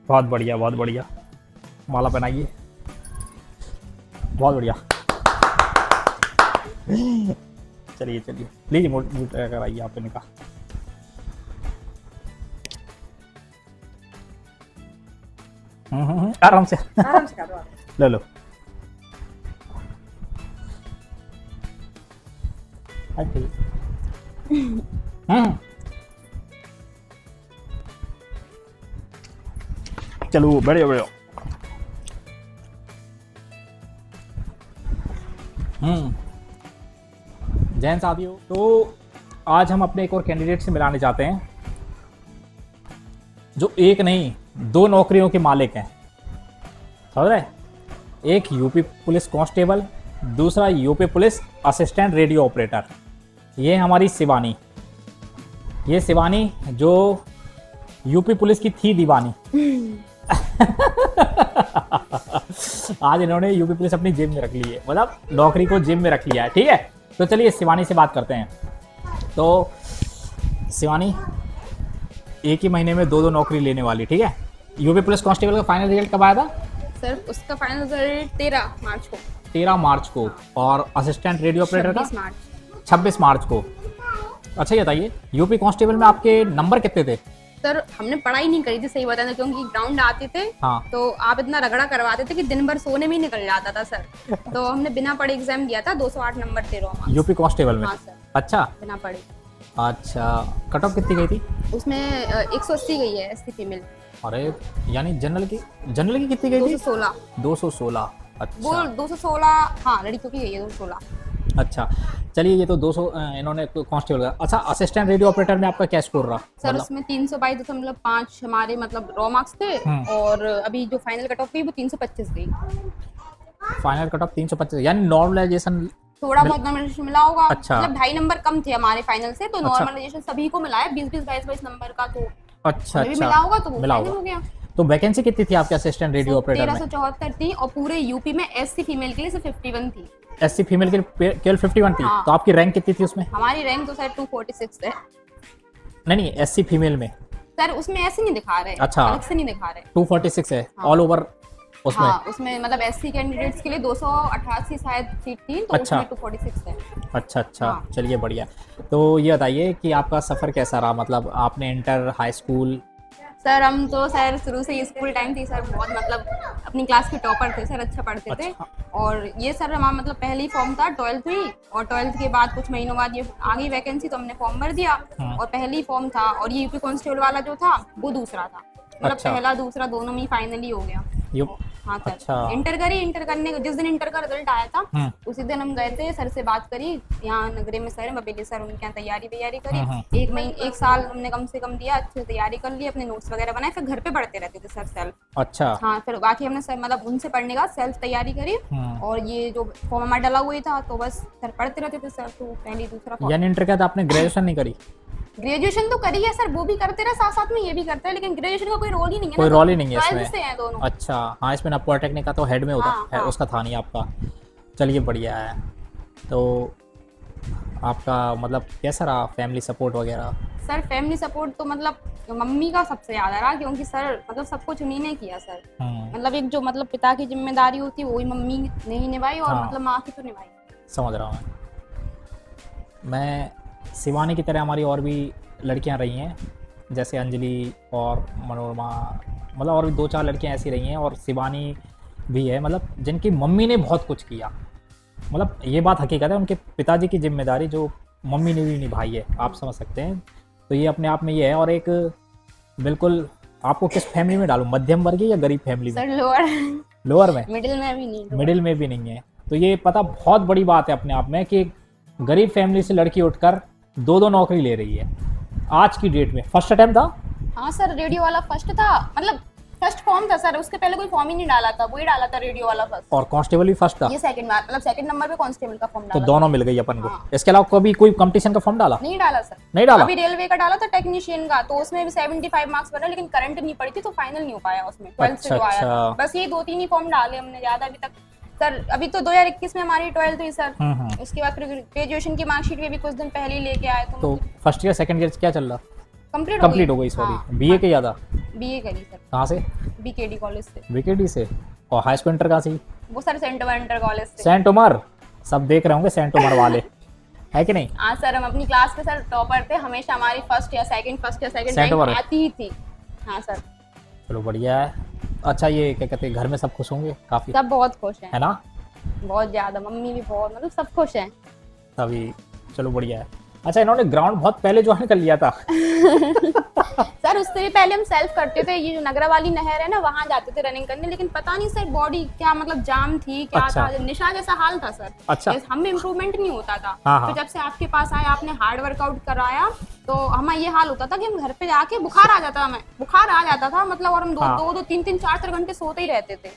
बहुत बढ़िया, बहुत बढ़िया। माला पहनाइए। बहुत बढ़िया। चलिए चलिए, लीजिए मूड कराइए आप इनका। आराम से आराम से करो आप। ले लो। हाँ, ठीक। चलो बढ़िया बढ़िया। जैन साथियों, तो आज हम अपने एक और कैंडिडेट से मिलाने जाते हैं जो एक नहीं 2 नौकरियों के मालिक हैं। समझ रहे? एक यूपी पुलिस कांस्टेबल, दूसरा UP police assistant radio operator. ये हमारी शिवानी। ये शिवानी जो यूपी पुलिस की थी दीवानी। आज इन्होंने यूपी पुलिस अपनी जेब में रख ली है, मतलब नौकरी को जेब में रख लिया है। ठीक है, तो चलिए शिवानी से बात करते हैं। तो शिवानी एक ही महीने में 2 नौकरी लेने वाली। ठीक है, यूपी पुलिस कांस्टेबल का फाइनल रिजल्ट कब आया था? सर उसका फाइनल रिजल्ट 13 मार्च को। 13 मार्च को। और असिस्टेंट रेडियो ऑपरेटर का 26 मार्च। 26 मार्च को। अच्छा ये बताइए, यूपी कांस्टेबल में आपके नंबर कितने थे? सर हमने पढ़ाई नहीं करी थी सही बताना, क्योंकि ग्राउंड आते थे। हाँ। तो आप इतना रगड़ा करवाते थे कि दिन भर सोने में ही निकल जाता था सर। तो हमने बिना पढ़े एग्जाम दिया था, 208 नंबर थे रॉ मार्क्स। यूपी कांस्टेबल में? हाँ सर, अच्छा बिना पढ़े। अच्छा, कट ऑफ कितनी गई थी? उसमें 180 गई है एससी फीमेल। अरे यानी जनरल की कितनी गई थी? 216। 216। वो अच्छा 216, हाँ लड़कियों की गई है 216। अच्छा, चलिए ये तो 200 इन्होंने कांस्टेबल का। अच्छा, असिस्टेंट रेडियो ऑपरेटर में आपका क्या स्कोर रहा? सर उसमें 322.5 हमारे मतलब रॉ मार्क्स थे। और अभी जो फाइनल कट ऑफ हुई वो 325 गई। फाइनल कट ऑफ 325, यानी नॉर्मलाइजेशन थोड़ा बहुत नॉर्मलाइजेशन मिला होगा। अच्छा। मतलब 2.5 नंबर कम थे हमारे फाइनल से, तो अच्छा। नॉर्मलाइजेशन सभी को मिला है 20-20, 22-22 नंबर का। तो अच्छा हमें भी अच्छा मिला होगा, तो वो मिला फाइनल होगा। हो गया। तो वैकेंसी कितनी थी आपके असिस्टेंट रेडियो ऑपरेटर में? 1374 थी, और पूरे यूपी में एससी फीमेल के लिए सिर्फ 51 थी। एससी फीमेल के केवल 51 थी? हाँ। तो आपकी रैंक कितनी थी उसमें? हमारी रैंक तो सर 246 है। नहीं एससी फीमेल में। सर उसमें ऐसे नहीं दिखा रहे। अच्छा। अलग से नहीं दिखा रहे। 246 है हाँ। ऑल ओवर उसमें? हाँ, उसमें मतलब एससी कैंडिडेट्स के लिए 288 शायद सीट थी, तो अच्छा। उसमें 246 है। अच्छा अच्छा हाँ। चलिए बढ़िया। तो ये बताइए कि आपका सफ़र कैसा रहा, मतलब आपने इंटर, हाई स्कूल? सर हम तो सर शुरू से ही स्कूल टाइम थी सर, बहुत मतलब अपनी क्लास के टॉपर थे सर, अच्छा पढ़ते थे। अच्छा। और ये सर हमारा मतलब पहली फॉर्म था 12th हुई, और 12th के बाद कुछ महीनों बाद ये आ गई वैकेंसी, तो हमने फॉर्म भर दिया। और पहली फॉर्म था, और ये यूपी कांस्टेबल वाला जो था वो दूसरा था। मतलब अच्छा। पहला दूसरा दोनों में फाइनली हो गया। हाँ सर। अच्छा। इंटर करने जिस दिन इंटर का रिजल्ट आया था उसी दिन हम गए थे, सर से बात करी। यहाँ नगरे में सर है बबेली सर, उनके यहाँ तैयारी करी। एक साल हमने कम से कम दिया, अच्छे से तैयारी कर ली, अपने नोट्स वगैरह बनाए, फिर घर पे पढ़ते रहते थे सर सेल्फ। अच्छा। हाँ, फिर बाकी हमने सर मतलब उनसे पढ़ने का सेल्फ तैयारी करी। और ये जो फॉर्म हमारा डला हुआ था, तो बस सर पढ़ते रहते थे सर। तो पहली दूसरा फॉर्म। यानी इंटर के बाद आपने ग्रेजुएशन नहीं करी? ग्रेजुएशन तो करी है सर, वो भी करते रहे, साथ साथ में ये भी करते हैं, लेकिन ग्रेजुएशन का कोई रोल ही नहीं है। कोई रोल ही नहीं है इसमें? से हैं दोनों। अच्छा हाँ, इसमें ना पॉलिटेक्निक का तो हेड में होता है, हाँ। उसका था नहीं आपका। चलिए बढ़िया है। तो आपका मतलब कैसा रहा फैमिली सपोर्ट वगैरह? सर फैमिली सपोर्ट तो मतलब मम्मी का सबसे ज्यादा रहा, क्योंकि सर मतलब सब कुछ उन्हीं ने किया सर। मतलब एक जो मतलब पिता की जिम्मेदारी होती है वही मम्मी ने ही निभाई, और हाँ। मतलब माँ की तो निभाई। समझ रहा हूँ मैं। शिवानी की तरह हमारी और भी लड़कियां रही हैं, जैसे अंजलि और मनोरमा, मतलब और भी 2-4 लड़कियां ऐसी रही हैं, और शिवानी भी है, मतलब जिनकी मम्मी ने बहुत कुछ किया। मतलब ये बात हकीकत है, उनके पिताजी की जिम्मेदारी जो मम्मी ने भी निभाई है, आप समझ सकते हैं। तो ये अपने आप में ये है। और एक बिल्कुल, आपको किस फैमिली में डालूं, मध्यम वर्गीय या गरीब फैमिली में? Sir lower. लोअर में? मिडिल में भी नहीं। मिडिल में भी नहीं है। तो ये पता बहुत बड़ी बात है अपने आप में कि गरीब फैमिली से लड़की उठकर 2 नौकरी ले रही है आज की डेट में। फर्स्ट अटेम्प्ट था? हाँ सर, रेडियो वाला फर्स्ट था, मतलब फर्स्ट फॉर्म था सर, उसके पहले कोई फॉर्म ही नहीं डाला था, वही डाला था रेडियो वाला फर्स्ट। और कांस्टेबल भी फर्स्ट था? ये सेकंड मतलब सेकंड नंबर पे कांस्टेबल का फॉर्म तो डाला। दोनों मिल गई अपन को। हाँ। इसके अलावा कभी कोई कंपटीशन का फॉर्म डाला? नहीं डाला सर। नहीं डाला? अभी रेलवे का डाला था टेक्नीशियन का, तो उसमें भी 75 मार्क्स बना, लेकिन करंट नहीं पड़ी थी, तो फाइनल नहीं हो पाया उसमें। 12th से जो आया था, बस ये 2-3 ही फॉर्म डाले हमने, ज्यादा अभी तक सर। अभी तो 2021 में हमारी 12th हुई सर। उसके बाद फिर ग्रेजुएशन की मार्कशीट भी अभी कुछ दिन पहले ही लेके आए। तो फर्स्ट ईयर सेकंड ईयर क्या चल रहा? कंप्लीट हो गई, सॉरी। हाँ, बीए किया था? बीए करी सर, कहाँ से? बीकेडी कॉलेज से। विकेटी से। और हाई स्कूल इंटर कहाँ से? वो सर सेंट इंटर कॉलेज से। सेंट उमर, सब देख रहे होंगे सेंट उमर वाले, है कि नहीं? हाँ सर, हम अपनी क्लास के सर टॉपर थे, हमेशा हमारी फर्स्ट या सेकंड सेंट रैंक उमर। आती ही थी। हाँ सर। चलो बढ़िया है। अच्छा, ये क्या कहते हैं, घर में सब खुश होंगे काफ़ी, सब बहुत खुश हैं, है ना? बहुत ज्यादा, मम्मी भी बहुत, मतलब सब खुश हैं। तभी, चलो बढ़िया है। अच्छा, इन्होंने ग्राउंड बहुत पहले ज्वाइन कर लिया था। सर उससे भी पहले हम सेल्फ करते थे, ये जो नगरा वाली नहर है ना, वहां जाते थे रनिंग करने, लेकिन पता नहीं सर बॉडी क्या मतलब जाम थी क्या अच्छा। था, निशा जैसा हाल था सर। अच्छा। हम में इम्प्रूवमेंट नहीं होता था। हाँ, हाँ। तो जब से आपके पास आया, आपने हार्ड वर्कआउट कराया, तो हमारा ये हाल होता था कि हम घर पे जाके बुखार आ जाता, हमें बुखार आ जाता था मतलब, और हम हाँ। दो 3 4 घंटे सोते ही रहते थे।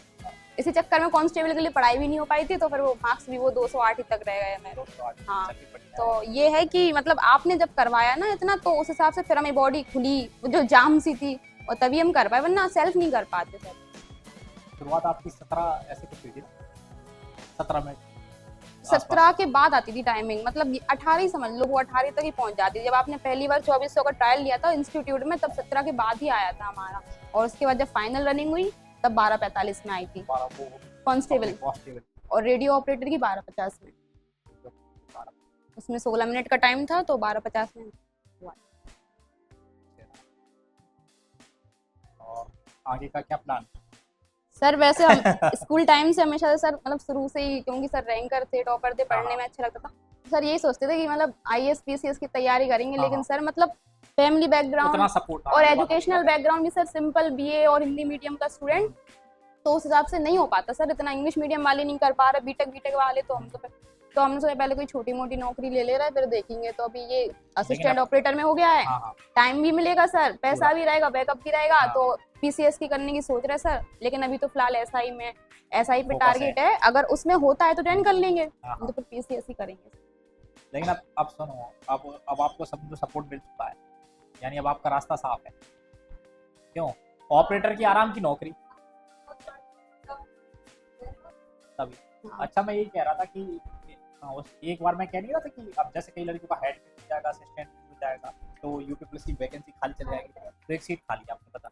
इसी चक्कर में कांस्टेबल के लिए पढ़ाई भी नहीं हो पाई थी, तो फिर वो मार्क्स भी वो 208 ही तक रह गए मेरे। हाँ, तो ये है कि मतलब आपने जब करवाया ना इतना, तो उस हिसाब से फिर हमें बॉडी खुली, वो जो जाम सी थी, और तभी हम कर पाए, वरना सेल्फ नहीं कर पाते सर। शुरुआत आपकी 17 ऐसे कुछ हुई थी, 17 में? 17 के बाद आती थी टाइमिंग, मतलब 18 ही समझ लो, वो 18 तक ही पहुंच जाती थी। जब आपने पहली बार 2400 का ट्रायल लिया था इंस्टीट्यूट में, तब 17 के बाद ही आया था हमारा, और उसके बाद जब फाइनल रनिंग हुई तब 12:45 में आई थी कांस्टेबल, और रेडियो ऑपरेटर की 12:50 में। उसमें 16 मिनट का टाइम था, तो 12:50 में हुआ। और आगे का क्या प्लान? सर वैसे हम स्कूल टाइम से हमेशा सर, मतलब शुरू से ही, क्योंकि सर रैंकर थे, टॉपर थे, पढ़ने में अच्छा लगता था, सर यही सोचते थे कि मतलब आईएएस पीसीएस की तैयारी करेंगे, लेकिन सर मतलब फैमिली बैकग्राउंड सपोर्ट और एजुकेशनल बैकग्राउंड भी सर, सिंपल बीए और हिंदी मीडियम का स्टूडेंट, तो उस हिसाब से नहीं हो पाता सर, इतना इंग्लिश मीडियम वाले नहीं कर पा रहे, बीटेक वाले, तो हम तो पहले कोई छोटी मोटी नौकरी ले ले रहा है, फिर देखेंगे। तो अभी ये असिस्टेंट ऑपरेटर में हो गया है, टाइम भी मिलेगा सर, पैसा भी रहेगा, बैकअप भी रहेगा, तो पीसीएस की करने की सोच रहे सर, लेकिन अभी तो फिलहाल एसआई पे टारगेट है, अगर उसमें होता है तो ज्वाइन कर लेंगे, तो फिर पीसीएस ही करेंगे। लेकिन अब सुनो, अब आपको सब सपोर्ट मिल चुका है, यानी अब आपका रास्ता साफ है। क्यों? ऑपरेटर की आराम की नौकरी तभी। अच्छा, मैं यही कह रहा था कि एक बार मैं कह नहीं रहा था कि अब जैसे कई लड़कियों का हेड मिल जाएगा, असिस्टेंट मिल जाएगा, तो यूपी पुलिस की वैकेंसी खाली चल जाएगी, तो एक सीट खाली आपने पता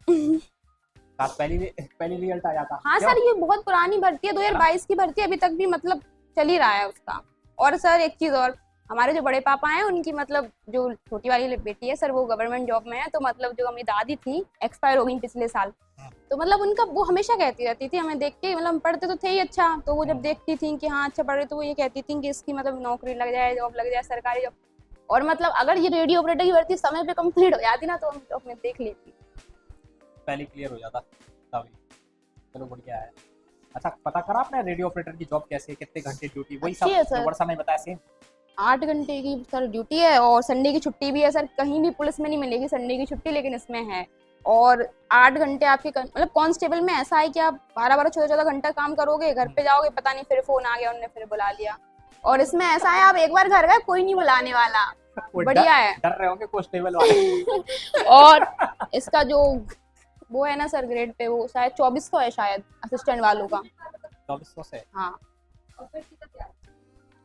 पहली रिजल्ट आ जाता। हाँ सर, ये बहुत पुरानी भर्ती है, 2022 की भर्ती, अभी तक भी मतलब चल ही रहा है उसका। और सर एक चीज और, हमारे जो बड़े पापा हैं, उनकी मतलब जो छोटी वाली बेटी है सर, वो गवर्नमेंट जॉब में है, तो मतलब जो हमारी दादी थी, एक्सपायर हो गई पिछले साल, तो मतलब उनका वो हमेशा कहती रहती थी, हमें देख के, मतलब हम पढ़ते तो थे ही अच्छा, तो वो जब देखती थी कि हाँ अच्छा पढ़ रहे, तो वो ये कहती थी कि इसकी मतलब नौकरी लग जाए, जॉब लग जाए, सरकारी जॉब, और मतलब अगर ये रेडियो ऑपरेटर की भर्ती समय पे कंप्लीट हो जाती ना, तो हम जॉब में देख लेती, पहले क्लियर हो जाता तभी। चलो बढ़िया है। अच्छा, पता करा आपने रेडियो ऑपरेटर की जॉब कैसे है, कितने घंटे ड्यूटी? वही सब जो वर्षा ने बताया सेम? 8 घंटे की सर ड्यूटी है, और संडे की छुट्टी भी है सर, कहीं भी पुलिस में नहीं मिलेगी संडे की छुट्टी, लेकिन इसमें है। और 8 घंटे आपके मतलब कांस्टेबल में ऐसा है कि आप 12 14 घंटा काम करोगे, घर पे जाओगे, पता नहीं फिर फोन आ गया, उन्होंने फिर बुला लिया, और इसमें ऐसा है आप एक बार घर गए, कोई नहीं बुलाने वाला, बढ़िया है। डर रहे होंगे कांस्टेबल वाले। और इसका जो वो है ना सर ग्रेड पे, वो शायद 2400 है शायद असिस्टेंट वालों का। 2400 से? हाँ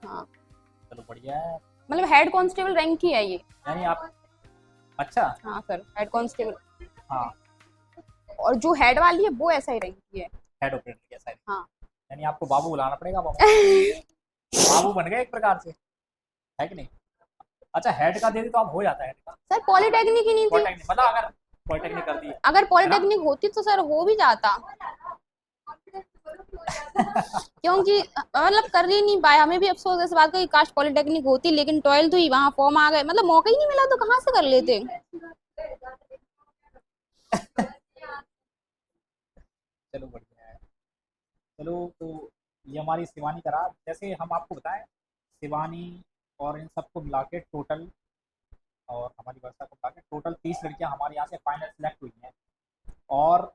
हाँ, चलो बढ़िया है। मतलब हेड कांस्टेबल रैंक की है ये, यानी आप, अच्छा हाँ सर, हेड कांस्टेबल, हाँ, और जो हेड वाली है वो ऐसा ही रैंक की है, हेड ऑपरेटर की ऐसा है। हाँ। यानी आपको बाबू बुलाना पड़ेगा, बाबू बन गए एक प्रकार से, है कि नहीं? अच्छा, हेड का दे दी तो आप हो जाता है हेड का? सर पॉलिटेक्निक ही नहीं थी, मतलब अगर पॉलिटेक्निक कर दी, अगर पॉलिटेक्निक होती तो सर हो भी जाता, क्योंकि मतलब कर ही नहीं पाए, हमें भी अफसोस इस बात का कि काश पॉलिटेक्निक होती, लेकिन 12th हुई, वहाँ फॉर्म आ गए, मतलब मौका ही नहीं मिला, तो कहाँ से कर लेते। चलो बढ़िया है। चलो, तो ये हमारी शिवानी का रहा। जैसे हम आपको बताएं, शिवानी और इन सबको मिला के टोटल, और हमारी वर्षा को मिला के टोटल 30 लड़कियां हमारे यहाँ से फाइनल सेलेक्ट हुई हैं, और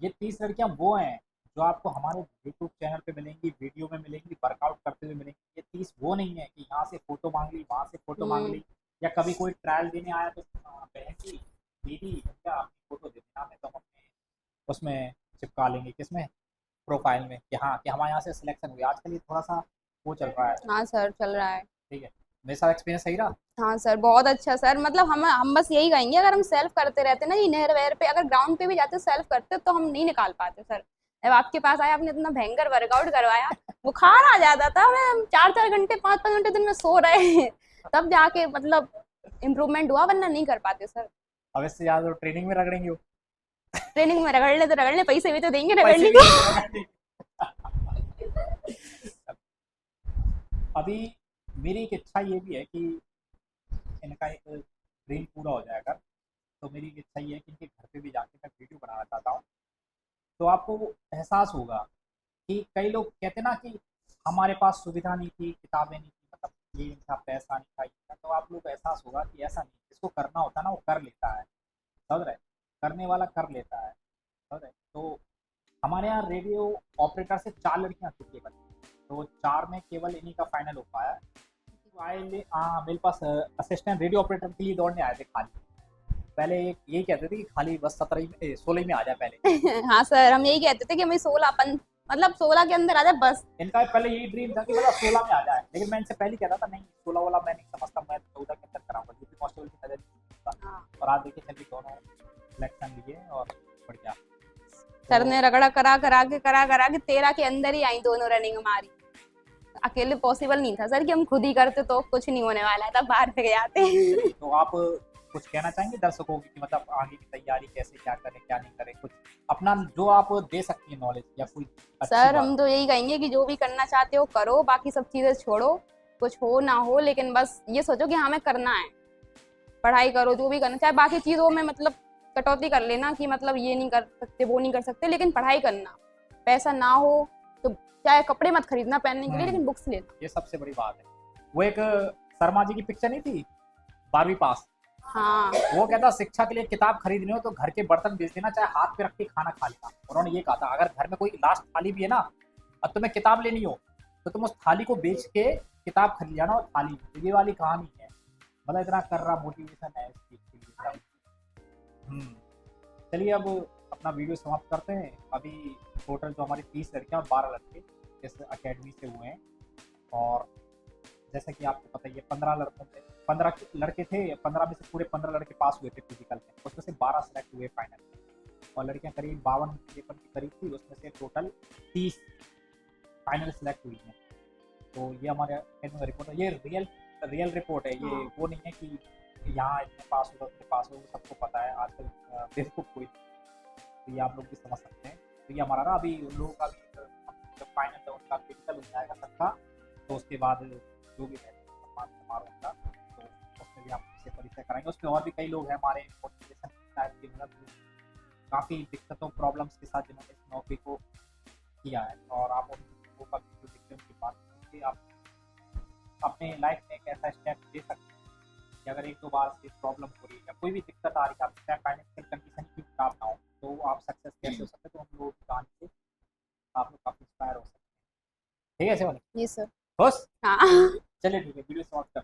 ये 30 लड़कियां वो हैं जो आपको हमारे यूट्यूब चैनल पे मिलेंगी, वीडियो में मिलेंगी, वर्कआउट करते हुए मिलेंगी। ये 30 वो नहीं है कि यहाँ से फोटो मांग ली, वहाँ से फोटो मांग ली, या कभी कोई ट्रायल देने आया तो बहन जी दीदी क्या आपकी फोटो दे देना, हमें तो हम अपने उसमें चिपका लेंगे, किसमें, प्रोफाइल में, कि हाँ कि हमारे यहाँ से सिलेक्शन हुई। आजकल ये थोड़ा सा वो चल रहा है, हाँ सर चल रहा है। ठीक है, मेरा एक्सपीरियंस सही रहा। हाँ सर, बहुत अच्छा सर। मतलब हम बस यही कहेंगे, अगर हम सेल्फ करते रहते ना, ये नहर वहर पे अगर ग्राउंड पे भी जाते सेल्फ करते तो हम नहीं निकाल पाते सर। जब आपके पास आया, आपने इतना भयंकर वर्कआउट करवाया, बुखार आ जाता था हमें, 4 4 घंटे 5 5 घंटे दिन में सो रहे तब जाके मतलब इम्प्रूवमेंट हुआ, वरना नहीं कर पाते सर। अब इससे ज्यादा तो ट्रेनिंग में रगड़ेंगे वो। ट्रेनिंग में रगड़ ले तो रगड़ ले, पैसे भी तो देंगे पैसे रगड़ने भी के। देंगे। अभी मेरी एक इच्छा ये भी है कि इनका एक ड्रीम पूरा हो जाएगा, तो मेरी एक इच्छा ये है कि इनके घर पे भी जाके मैं वीडियो बनाना चाहता हूँ। तो आपको एहसास होगा कि कई लोग कहते ना कि हमारे पास सुविधा नहीं थी, किताबें नहीं थी, मतलब ये नहीं था, पैसा नहीं था, ये था। तो आप लोग को एहसास होगा कि ऐसा नहीं, जिसको करना होता है ना वो कर लेता है, समझ रहे, करने वाला कर लेता है, समझ रहे। तो हमारे यहाँ रेडियो ऑपरेटर से 4 लड़कियां थी केवल, तो 4 में केवल इन्हीं का फाइनल हो पाया। तो हाँ, मेरे पास असिस्टेंट रेडियो ऑपरेटर के लिए दौड़ने आए थे खाली। पहले एक यही कहते थे कि खाली बस 17 में 16 में आ जाए पहले। हाँ सर, हम यही कहते थे कि हमें 16 मतलब 16 के अंदर आ जाए बस। इनका पहले यही ड्रीम था कि मतलब 16 में आ जाए, लेकिन मैं इनसे पहले कहता था नहीं 16 वाला मैं नहीं समझता, मैं 14 के अंदर कराऊंगा, यूपी कांस्टेबल की नजर नहीं। हाँ। और आज देखिए चलिए दोनों सिलेक्शन लिए और बढ़िया। सर ने रगड़ा करा के 13 के अंदर ही आई दोनों रनिंग हमारी। अकेले पॉसिबल नहीं था सर कि हम खुद ही करते तो कुछ नहीं होने वाला था, बाहर पे जाते। तो आप कुछ कहना चाहेंगे दर्शकों की कि मतलब आगे की तैयारी कैसे, क्या करें क्या नहीं करें, कुछ अपना जो आप दे सकती है नॉलेज या कोई अच्छी सर बात। हम तो यही कहेंगे कि जो भी करना चाहते हो करो, बाकी सब चीजें छोड़ो, कुछ हो ना हो, लेकिन बस ये सोचो कि हमें करना है। पढ़ाई करो, जो भी करना, चाहे बाकी चीजों में मतलब कटौती कर लेना कि मतलब ये नहीं कर सकते वो नहीं कर सकते, लेकिन पढ़ाई करना। पैसा ना हो तो चाहे कपड़े मत खरीदना पहनने के लिए, लेकिन बुक्स लेना। ये सबसे बड़ी बात है। वो एक शर्मा जी की पिक्चर नहीं थी 12वीं पास, हाँ वो कहता शिक्षा के लिए किताब खरीदनी हो तो घर के बर्तन बेच देना, चाहे हाथ पे रख के खाना खा लेना। उन्होंने ये कहा था अगर घर में कोई लास्ट थाली भी है ना, अब तुम्हें किताब लेनी हो तो तुम उस थाली को बेच के किताब खरीद जाना, और थाली। तो ये वाली कहानी है, मतलब इतना कर रहा मोटिवेशन है इस चीज के लिए। चलिए अब अपना वीडियो समाप्त करते हैं। अभी टोटल जो हमारी 30 लड़कियां और 12 लड़के इस अकेडमी से हुए हैं, और जैसा कि आपको पता ही है 15 लड़के थे, 15 में से पूरे 15 लड़के पास हुए थे फिजिकल में, उसमें से 12 सेलेक्ट हुए फाइनल में, और लड़कियां करीब 52-53 की करीब थी, उसमें से टोटल 30 फाइनल सेलेक्ट हुई हैं। तो ये हमारे अकेडमी का रिपोर्ट है, ये रियल रिपोर्ट है, ये वो नहीं है कि यहाँ इतने पास होगा उतने पास होगा, सबको पता है आजकल बेवकूफ़ कोई। तो ये आप लोग भी समझ सकते हैं। तो ये हमारा ना अभी उन लोगों का भी जब फाइनल है उनका फिजिकल हो जाएगा सबका, तो उसके बाद जो भी है सम्मान समारोह का, तो उसमें भी आपसे परिचय कराएंगे। उसमें और भी कई लोग हैं हमारे मोटिवेशन टाइप के, मतलब काफ़ी दिक्कतों प्रॉब्लम्स के साथ जिन्होंने इस नौकरी को किया है, और आप उन लोगों का जो दिक्कत की बात करके आप अपने लाइफ में एक ऐसा स्टेप ले सकते हैं कि अगर 1-2 बार से प्रॉब्लम हो रही है या कोई भी दिक्कत आ रही है, आप चाहे फाइनेंशियल कंडीशन की खराब ना हो, तो आप सक्सेस कैसे हो सकते हैं। तो हम लोग कहानी से आप लोग काफ़ी इंस्पायर हो सकते हैं। ठीक है शिवानी? ये सर। खुश? हाँ चलिए ठीक है, वीडियो समाप्त करते हैं।